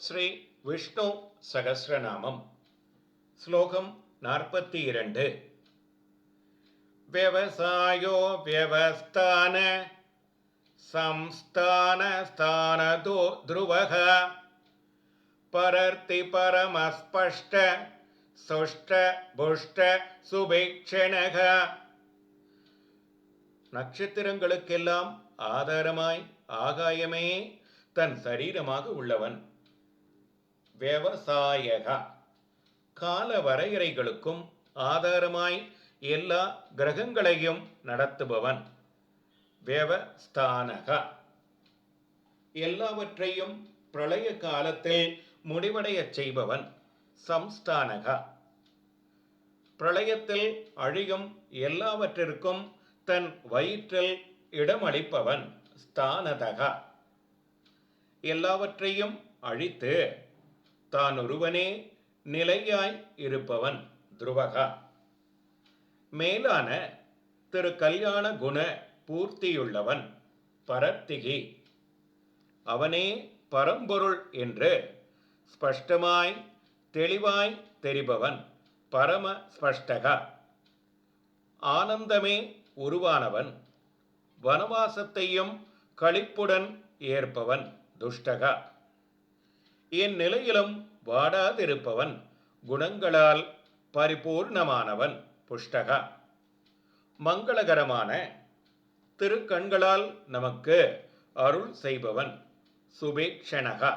ஸ்ரீ விஷ்ணு சகஸ்ரநாமம் ஸ்லோகம் 42. व्यवसायो व्यवस्थान संस्थानस्थानतो ध्रुवः परर्ति परमस्पष्ट सुष्ट புஷ்ட சுபேக்ஷணக. நட்சத்திரங்களுக்கெல்லாம் ஆதாரமாய் ஆகாயமே தன் சரீரமாக உள்ளவன். விவசாயக கால வரையறைகளுக்கும் ஆதாரமாய் எல்லா கிரகங்களையும் நடத்துபவன். வியவஸ்தானக எல்லாவற்றையும் பிரளய காலத்தில் முடிவடையச் செய்பவன். சம்ஸ்தானக பிரளயத்தில் அழியும் எல்லாவற்றிற்கும் தன் வயிற்றில் இடமளிப்பவன். ஸ்தானதக எல்லாவற்றையும் அழித்து தான் ஒருவனே நிலையாய் இருப்பவன். துருவகா மேலான திரு கல்யாண குண பூர்த்தியுள்ளவன். பரத்திகி அவனே பரம்பொருள் என்று ஸ்பஷ்டமாய் தெளிவாய் தெரிபவன். பரம ஸ்பஷ்டகா ஆனந்தமே உருவானவன். வனவாசத்தையும் களிப்புடன் ஏற்பவன். துஷ்டகா என் நிலையிலும் வாடாதிருப்பவன். குணங்களால் பரிபூர்ணமானவன். புஷ்டகா மங்களகரமான திருக்கண்களால் நமக்கு அருள் செய்பவன். சுபேக்ஷணகா